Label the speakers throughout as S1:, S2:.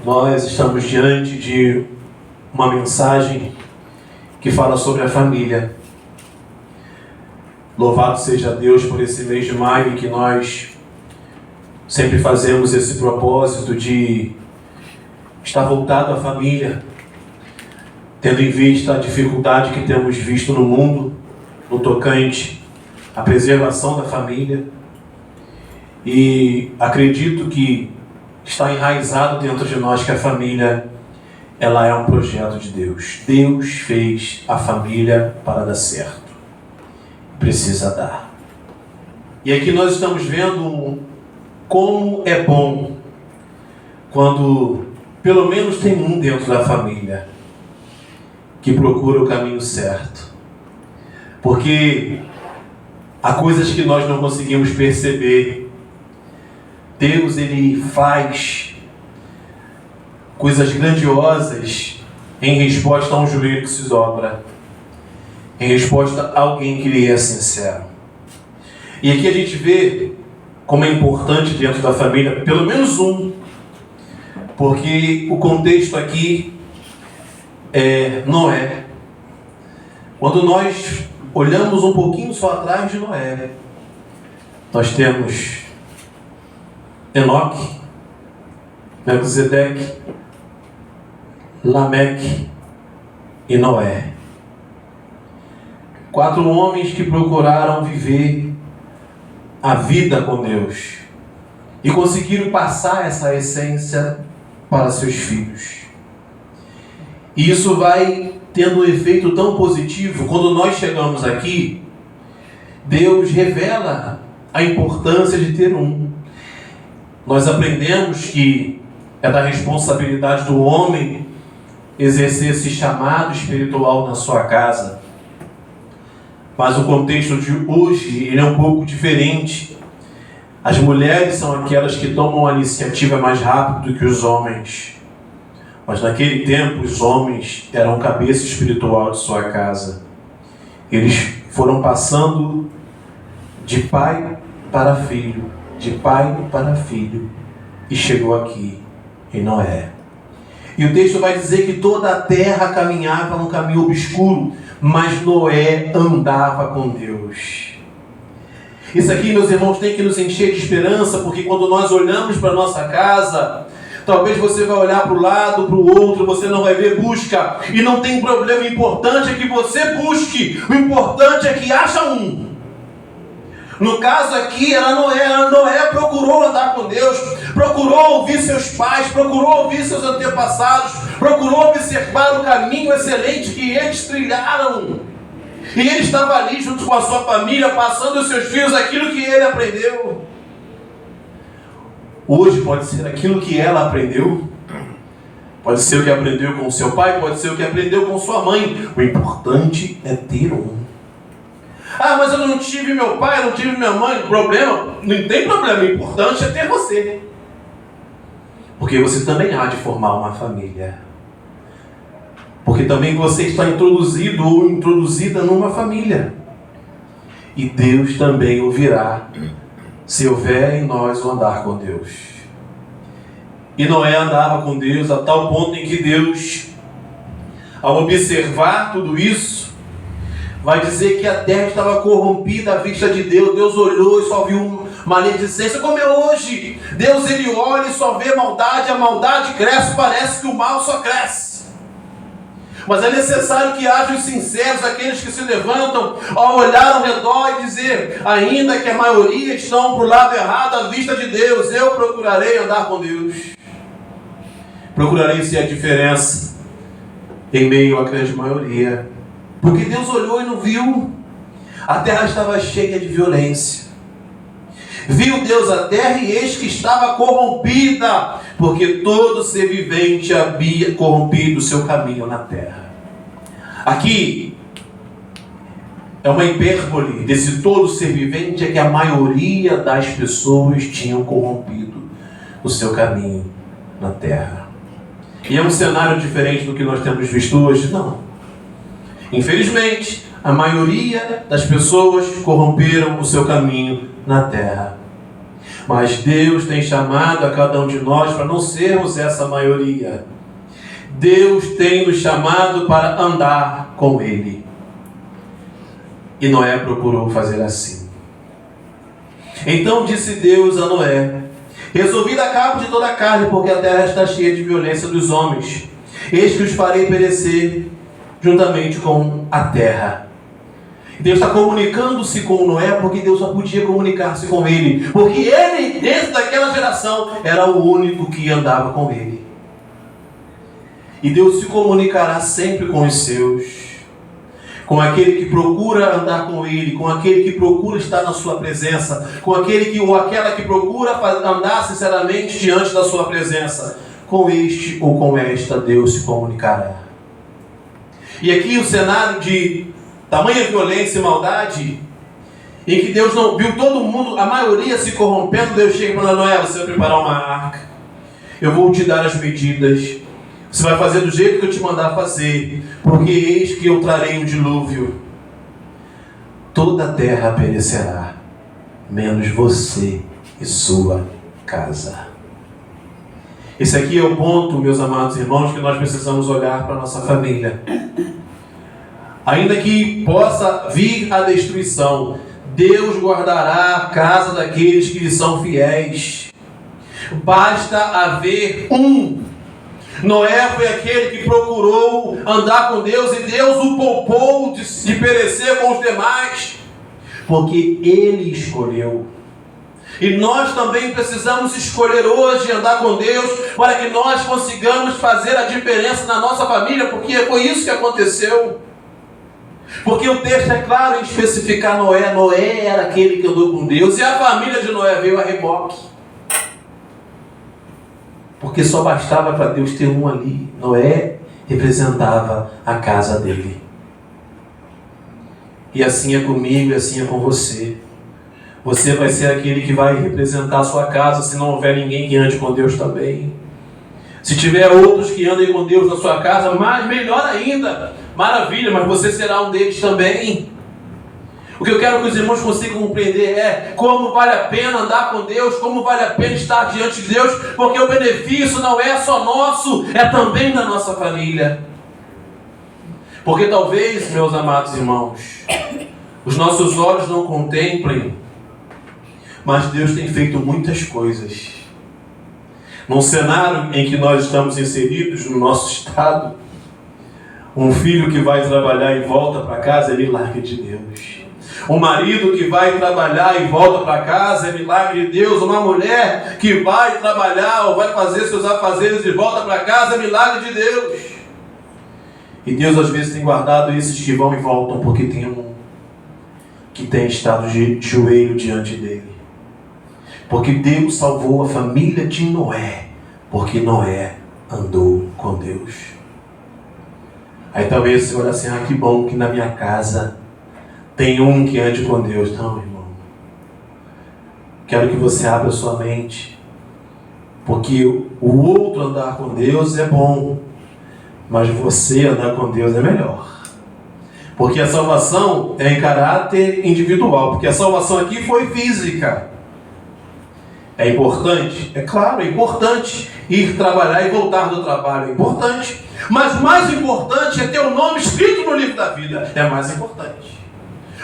S1: Nós estamos diante de uma mensagem que fala sobre a família. Louvado seja Deus por esse mês de maio, que nós sempre fazemos esse propósito de estar voltado à família, tendo em vista a dificuldade que temos visto no mundo, no tocante à preservação da família. E acredito que está enraizado dentro de nós que a família, ela é um projeto de Deus. Deus fez a família para dar certo. Precisa dar. E aqui nós estamos vendo como é bom quando pelo menos tem um dentro da família que procura o caminho certo. Porque há coisas que nós não conseguimos perceber. Deus, Ele faz coisas grandiosas em resposta a um joelho que se dobra, em resposta a alguém que lhe é sincero. E aqui a gente vê como é importante dentro da família, pelo menos um, porque o contexto aqui é Noé. Quando nós olhamos um pouquinho só atrás de Noé, nós temos Enoque, Melquisedeque, Lameque e Noé. 4 homens que procuraram viver a vida com Deus e conseguiram passar essa essência para seus filhos. E isso vai tendo um efeito tão positivo. Quando nós chegamos aqui, Deus revela a importância de ter um. Nós aprendemos que é da responsabilidade do homem exercer esse chamado espiritual na sua casa. Mas o contexto de hoje, ele é um pouco diferente. As mulheres são aquelas que tomam a iniciativa mais rápido do que os homens. Mas naquele tempo, os homens eram cabeça espiritual de sua casa. Eles foram passando de pai para filho, de pai para filho, e chegou aqui, em Noé. E o texto vai dizer que toda a terra caminhava num caminho obscuro, mas Noé andava com Deus. Isso aqui, meus irmãos, tem que nos encher de esperança, porque quando nós olhamos para a nossa casa, talvez você vai olhar para o lado, para o outro, você não vai ver busca. E não tem problema, o importante é que você busque. O importante é que acha um. No caso aqui era Noé. Noé procurou andar com Deus, procurou ouvir seus pais, procurou ouvir seus antepassados, procurou observar o caminho excelente que eles trilharam. E ele estava ali junto com a sua família, passando aos seus filhos aquilo que ele aprendeu. Hoje pode ser aquilo que ela aprendeu, pode ser o que aprendeu com seu pai, pode ser o que aprendeu com sua mãe. O importante é ter um. Ah, mas eu não tive meu pai, eu não tive minha mãe. Problema? Não tem problema, o importante é ter você. Porque você também há de formar uma família. Porque também você está introduzido ou introduzida numa família. E Deus também o virá, se houver em nós o andar com Deus. E Noé andava com Deus a tal ponto em que Deus, ao observar tudo isso, vai dizer que a terra estava corrompida à vista de Deus. Deus olhou e só viu maledicência, como é hoje. Deus, ele olha e só vê maldade, a maldade cresce, parece que o mal só cresce. Mas é necessário que haja os sinceros, aqueles que se levantam ao olhar ao redor e dizer, ainda que a maioria estão para o lado errado à vista de Deus, eu procurarei andar com Deus. Procurarei ser a diferença em meio à grande maioria. Porque Deus olhou e não viu. A terra estava cheia de violência. Viu Deus a terra e eis que estava corrompida, porque todo ser vivente havia corrompido o seu caminho na terra. Aqui é uma hipérbole desse todo ser vivente, é que a maioria das pessoas tinham corrompido o seu caminho na terra. E é um cenário diferente do que nós temos visto hoje? Não. Infelizmente, a maioria das pessoas corromperam o seu caminho na terra. Mas Deus tem chamado a cada um de nós para não sermos essa maioria. Deus tem nos chamado para andar com Ele. E Noé procurou fazer assim. Então disse Deus a Noé: resolvi dar cabo de toda a carne, porque a terra está cheia de violência dos homens. Eis que os farei perecer juntamente com a terra. Deus está comunicando-se com Noé, porque Deus só podia comunicar-se com ele, porque ele, dentro daquela geração, era o único que andava com ele. E Deus se comunicará sempre com os seus, com aquele que procura andar com ele, com aquele que procura estar na sua presença, com aquele que ou aquela que procura andar sinceramente diante da sua presença. Com este ou com esta, Deus se comunicará. E aqui o cenário de tamanha violência e maldade, em que Deus não viu todo mundo, a maioria se corrompendo. Deus chega para Noé: você vai preparar uma arca, eu vou te dar as medidas, você vai fazer do jeito que eu te mandar fazer, porque eis que eu trarei um dilúvio, toda a terra perecerá, menos você e sua casa. Esse aqui é o ponto, meus amados irmãos, que nós precisamos olhar para a nossa família. Ainda que possa vir a destruição, Deus guardará a casa daqueles que lhe são fiéis. Basta haver um. Noé foi aquele que procurou andar com Deus, e Deus o poupou de perecer com os demais, porque ele escolheu. E nós também precisamos escolher hoje andar com Deus, para que nós consigamos fazer a diferença na nossa família, porque foi isso que aconteceu. Porque o texto é claro em especificar Noé. Noé era aquele que andou com Deus, e a família de Noé veio a reboque. Porque só bastava para Deus ter um ali. Noé representava a casa dele. E assim é comigo, e assim é com você. Você vai ser aquele que vai representar a sua casa, se não houver ninguém que ande com Deus também. Se tiver outros que andem com Deus na sua casa, melhor ainda, maravilha, mas você será um deles também. O que eu quero que os irmãos consigam compreender é como vale a pena andar com Deus, como vale a pena estar diante de Deus, porque o benefício não é só nosso, é também da nossa família. Porque talvez, meus amados irmãos, os nossos olhos não contemplem, mas Deus tem feito muitas coisas. Num cenário em que nós estamos inseridos, no nosso estado, um filho que vai trabalhar e volta para casa é milagre de Deus. Um marido que vai trabalhar e volta para casa é milagre de Deus. Uma mulher que vai trabalhar ou vai fazer seus afazeres e volta para casa é milagre de Deus. E Deus às vezes tem guardado esses que vão e voltam, porque tem um que tem estado de joelho diante dele. Porque Deus salvou a família de Noé, porque Noé andou com Deus. Aí talvez você olhe assim: que bom que na minha casa tem um que ande com Deus. Não, irmão. Quero que você abra sua mente, porque o outro andar com Deus é bom, mas você andar com Deus é melhor. Porque a salvação é em caráter individual, porque a salvação aqui foi física. É importante? É claro, é importante ir trabalhar e voltar do trabalho, é importante. Mas mais importante é ter o nome escrito no livro da vida, é mais importante.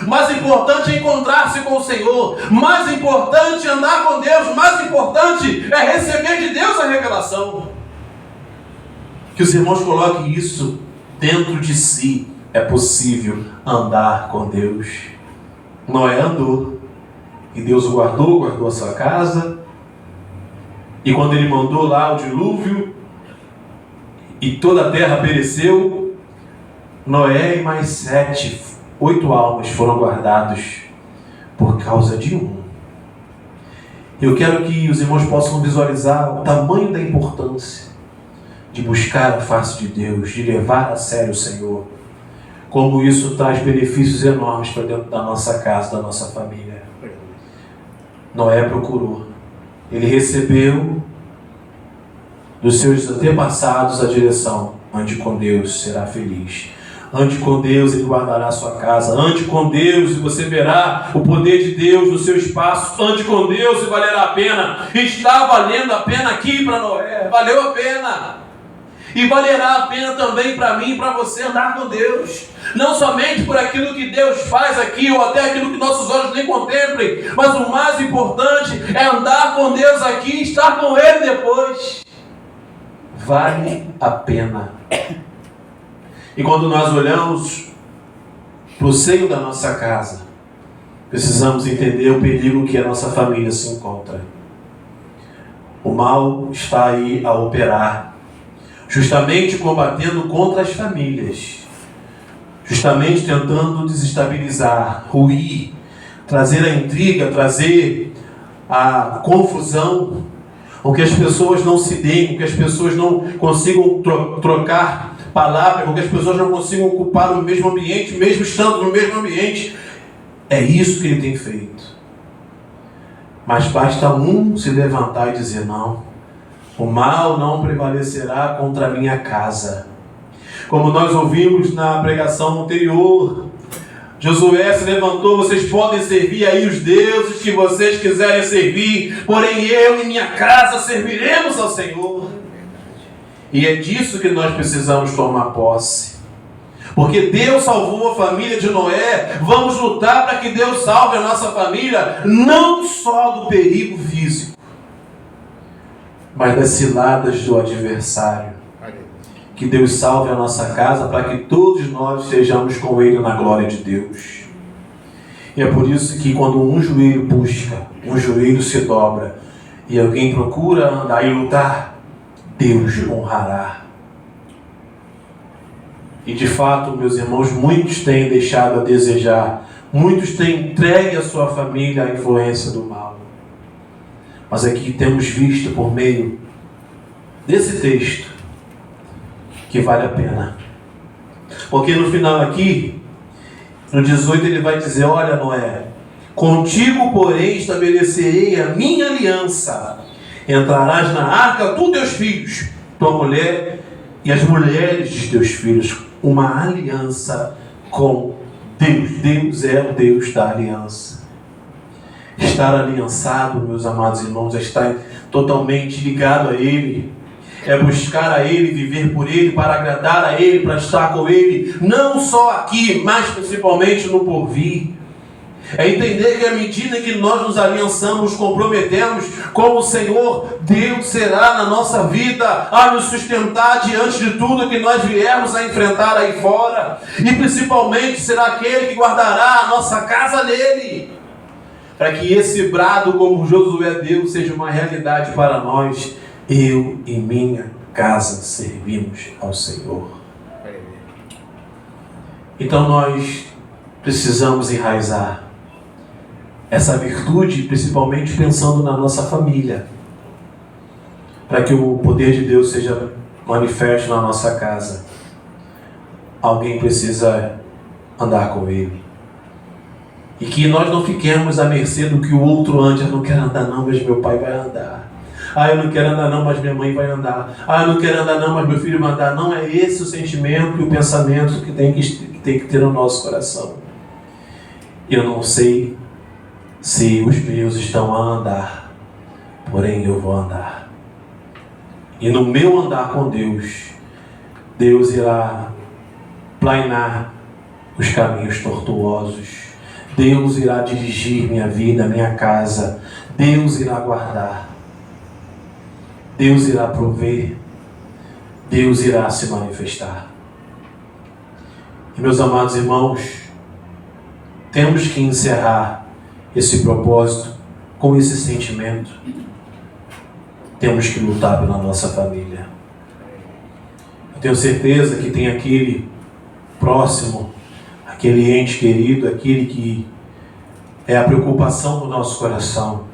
S1: Mais importante é encontrar-se com o Senhor, mais importante é andar com Deus, mais importante é receber de Deus a revelação. Que os irmãos coloquem isso dentro de si. É possível andar com Deus. Noé andou, e Deus o guardou a sua casa. E quando ele mandou lá o dilúvio, e toda a terra pereceu, Noé e mais 8 almas foram guardados por causa de um. Eu quero que os irmãos possam visualizar o tamanho da importância de buscar a face de Deus, de levar a sério o Senhor. Como isso traz benefícios enormes para dentro da nossa casa, da nossa família. Noé procurou. Ele recebeu dos seus antepassados a direção: ande com Deus, será feliz. Ande com Deus, Ele guardará a sua casa. Ande com Deus e você verá o poder de Deus no seu espaço. Ande com Deus e valerá a pena. Está valendo a pena aqui para Noé. Valeu a pena. E valerá a pena também para mim e para você andar com Deus. Não somente por aquilo que Deus faz aqui, ou até aquilo que nossos olhos nem contemplem. Mas o mais importante é andar com Deus aqui e estar com Ele depois. Vale a pena. E quando nós olhamos para o seio da nossa casa, precisamos entender o perigo que a nossa família se encontra. O mal está aí a operar, justamente combatendo contra as famílias, justamente tentando desestabilizar, ruir, trazer a intriga, trazer a confusão, com que as pessoas não se deem, com que as pessoas não consigam trocar palavras, com que as pessoas não consigam ocupar o mesmo ambiente, mesmo estando no mesmo ambiente. É isso que ele tem feito. Mas basta um se levantar e dizer: não, o mal não prevalecerá contra a minha casa. Como nós ouvimos na pregação anterior, Josué se levantou: vocês podem servir aí os deuses que vocês quiserem servir, porém eu e minha casa serviremos ao Senhor. E é disso que nós precisamos tomar posse. Porque Deus salvou a família de Noé, vamos lutar para que Deus salve a nossa família, não só do perigo físico, mas das ciladas do adversário. Que Deus salve a nossa casa para que todos nós estejamos com Ele na glória de Deus. E é por isso que quando um joelho busca, um joelho se dobra, e alguém procura andar e lutar, Deus honrará. E de fato, meus irmãos, muitos têm deixado a desejar, muitos têm entregue a sua família à influência do mal. Mas aqui temos visto por meio desse texto que vale a pena. Porque no final aqui, no 18, ele vai dizer: olha, Noé, contigo, porém, estabelecerei a minha aliança. Entrarás na arca, tu, teus filhos, tua mulher e as mulheres de teus filhos. Uma aliança com Deus. Deus é o Deus da aliança. Estar aliançado, meus amados irmãos, é estar totalmente ligado a Ele. É buscar a Ele, viver por Ele, para agradar a Ele, para estar com Ele, não só aqui, mas principalmente no porvir. É entender que à medida que nós nos aliançamos, comprometemos com o Senhor, Deus será na nossa vida a nos sustentar diante de tudo que nós viermos a enfrentar aí fora. E principalmente será aquele que guardará a nossa casa nele. Para que esse brado, como Josué deu, seja uma realidade para nós. Eu e minha casa servimos ao Senhor. Então nós precisamos enraizar essa virtude, principalmente pensando na nossa família, para que o poder de Deus seja manifesto na nossa casa. Alguém precisa andar com Ele. E que nós não fiquemos à mercê do que o outro ande. Eu não quero andar não, mas meu pai vai andar. Eu não quero andar não, mas minha mãe vai andar. Eu não quero andar não, mas meu filho vai andar. Não é esse o sentimento e o pensamento que tem que ter no nosso coração. Eu não sei se os meus estão a andar, porém eu vou andar. E no meu andar com Deus, Deus irá planear os caminhos tortuosos. Deus irá dirigir minha vida, minha casa. Deus irá guardar. Deus irá prover. Deus irá se manifestar. E meus amados irmãos, temos que encerrar esse propósito com esse sentimento. Temos que lutar pela nossa família. Eu tenho certeza que tem aquele próximo, aquele ente querido, aquele que é a preocupação do nosso coração.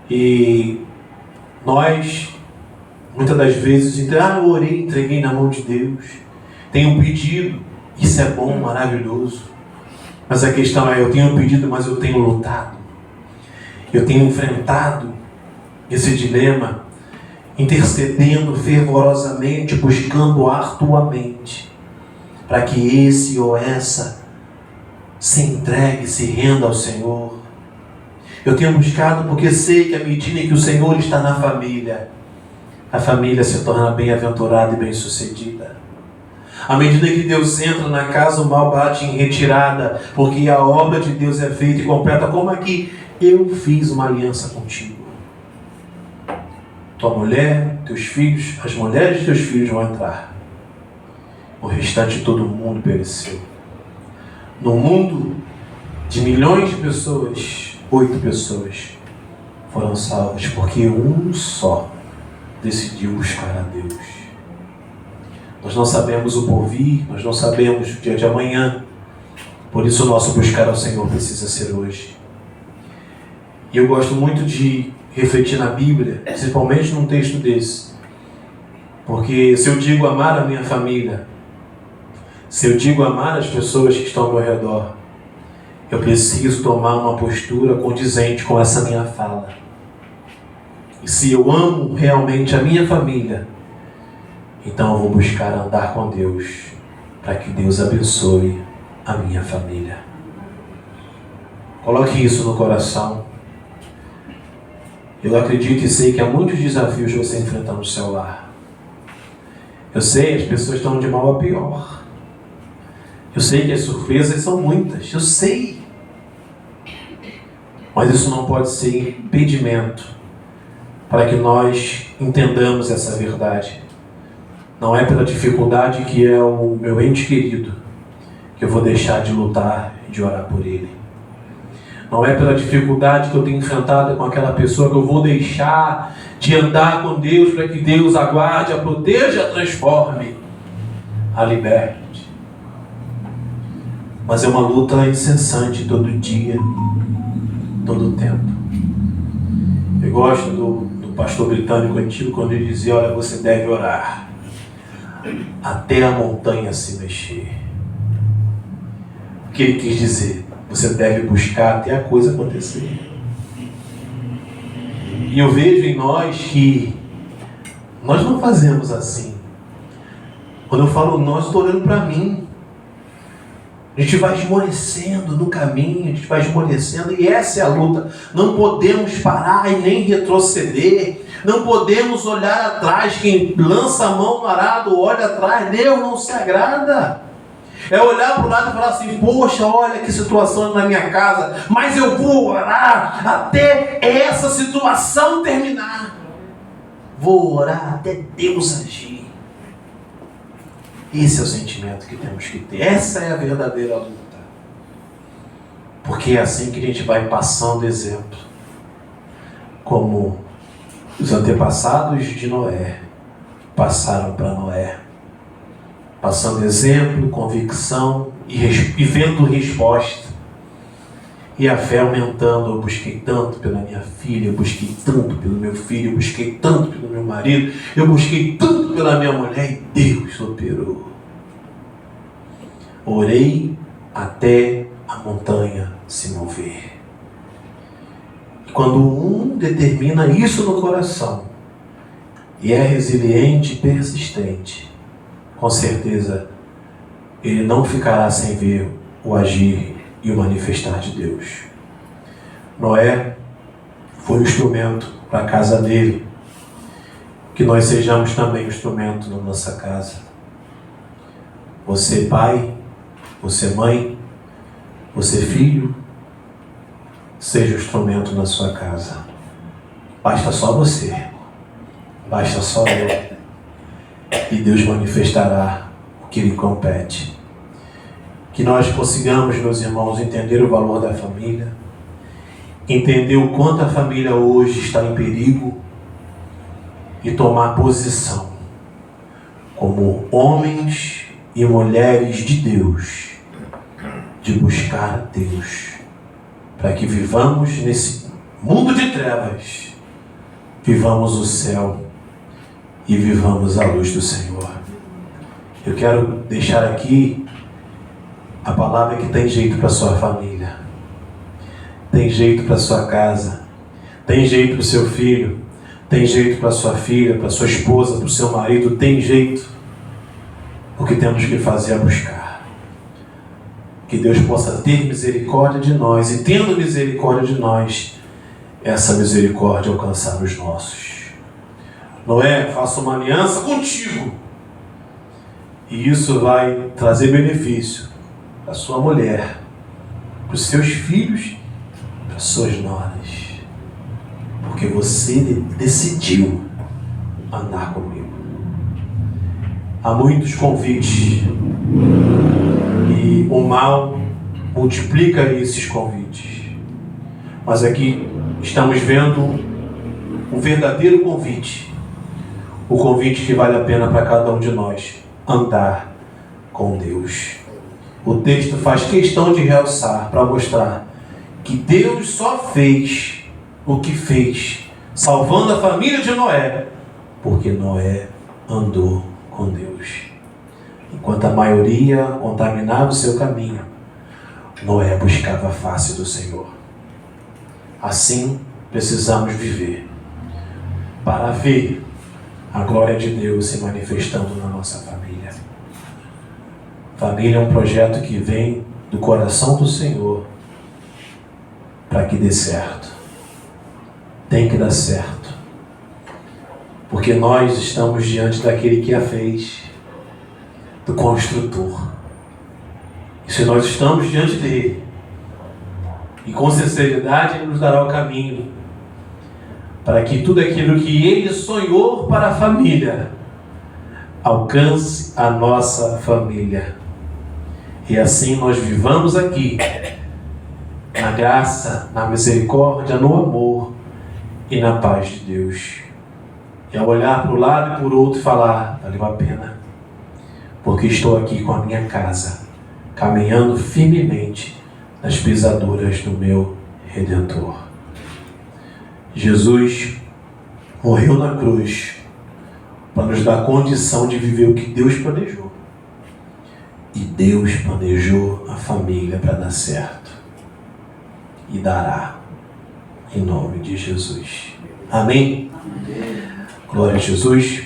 S1: E nós, muitas das vezes, eu orei, entreguei na mão de Deus, tenho um pedido, isso é bom, maravilhoso. Mas a questão é, eu tenho pedido, mas eu tenho lutado. Eu tenho enfrentado esse dilema, intercedendo fervorosamente, buscando arduamente. para que esse ou essa se entregue, se renda ao Senhor. Eu tenho buscado porque sei que à medida que o Senhor está na família, a família se torna bem-aventurada e bem-sucedida. À medida que Deus entra na casa, o mal bate em retirada, porque a obra de Deus é feita e completa. Como aqui, eu fiz uma aliança contigo. Tua mulher, teus filhos, as mulheres de teus filhos vão entrar. O restante de todo mundo pereceu. No mundo de milhões de pessoas, 8 pessoas foram salvas, porque um só decidiu buscar a Deus. Nós não sabemos o porvir, nós não sabemos o dia de amanhã. Por isso o nosso buscar ao Senhor precisa ser hoje. E eu gosto muito de refletir na Bíblia, principalmente num texto desse. Porque se eu digo amar a minha família, se eu digo amar as pessoas que estão ao meu redor, eu preciso tomar uma postura condizente com essa minha fala. E se eu amo realmente a minha família, então eu vou buscar andar com Deus, para que Deus abençoe a minha família. Coloque isso no coração. Eu acredito e sei que há muitos desafios você enfrentando no seu lar. Eu sei, as pessoas estão de mal a pior. Eu sei que as surpresas são muitas, eu sei. Mas isso não pode ser impedimento para que nós entendamos essa verdade. Não é pela dificuldade que é o meu ente querido que eu vou deixar de lutar e de orar por ele. Não é pela dificuldade que eu tenho enfrentado com aquela pessoa que eu vou deixar de andar com Deus para que Deus a guarde, a proteja, a transforme, a liberte. Mas é uma luta incessante todo dia, todo o tempo. Eu gosto do pastor britânico antigo quando ele dizia: olha, você deve orar até a montanha se mexer. O que ele quis dizer? Você deve buscar até a coisa acontecer. E eu vejo em nós que nós não fazemos assim. Quando eu falo nós, estou olhando para mim. A gente vai esmorecendo no caminho, a gente vai esmorecendo, e essa é a luta. Não podemos parar e nem retroceder. Não podemos olhar atrás. Quem lança a mão no arado, olha atrás. Deus não se agrada. É olhar para o lado e falar assim: poxa, olha que situação na minha casa, mas eu vou orar até essa situação terminar. Vou orar até Deus agir. Esse é o sentimento que temos que ter. Essa é a verdadeira luta. Porque é assim que a gente vai passando exemplo. Como os antepassados de Noé passaram para Noé. Passando exemplo, convicção e vendo resposta. E a fé aumentando. Eu busquei tanto pela minha filha, eu busquei tanto pelo meu filho, eu busquei tanto pelo meu marido, eu busquei tanto pela minha mulher, e Deus operou. Orei até a montanha se mover. E quando um determina isso no coração e é resiliente e persistente, com certeza ele não ficará sem ver o agir e o manifestar de Deus. Noé foi o instrumento para a casa dele. Que nós sejamos também um instrumento na nossa casa. Você pai, você mãe, você filho, seja um instrumento na sua casa. Basta só você, basta só eu, e Deus manifestará o que lhe compete. Que nós consigamos, meus irmãos, entender o valor da família, entender o quanto a família hoje está em perigo e tomar posição como homens e mulheres de Deus, de buscar a Deus, para que vivamos nesse mundo de trevas, vivamos o céu e vivamos a luz do Senhor. Eu quero deixar aqui a palavra que tem jeito para sua família, tem jeito para sua casa, tem jeito para o seu filho, tem jeito para sua filha, para sua esposa, para o seu marido, tem jeito. O que temos que fazer é buscar. Que Deus possa ter misericórdia de nós, e tendo misericórdia de nós, essa misericórdia alcançar os nossos. Noé, faça uma aliança contigo. E isso vai trazer benefício para sua mulher, para os seus filhos, para as suas noras. Porque você decidiu andar comigo. Há muitos convites e o mal multiplica esses convites. Mas aqui estamos vendo um verdadeiro convite. O convite que vale a pena para cada um de nós andar com Deus. O texto faz questão de realçar para mostrar que Deus só fez o que fez, salvando a família de Noé, porque Noé andou com Deus. Enquanto a maioria contaminava o seu caminho, Noé buscava a face do Senhor. Assim precisamos viver, para ver a glória de Deus se manifestando na nossa família. Família é um projeto que vem do coração do Senhor para que dê certo. Tem que dar certo. Porque nós estamos diante daquele que a fez, do construtor. E se nós estamos diante dele, e com sinceridade ele nos dará o caminho para que tudo aquilo que ele sonhou para a família alcance a nossa família. E assim nós vivamos aqui na graça, na misericórdia, no amor e na paz de Deus. E ao olhar para o lado e para o outro falar, valeu a pena, porque estou aqui com a minha casa, caminhando firmemente nas pisaduras do meu Redentor. Jesus morreu na cruz para nos dar a condição de viver o que Deus planejou. E Deus planejou a família para dar certo. E dará, em nome de Jesus. Amém? Glória a Jesus.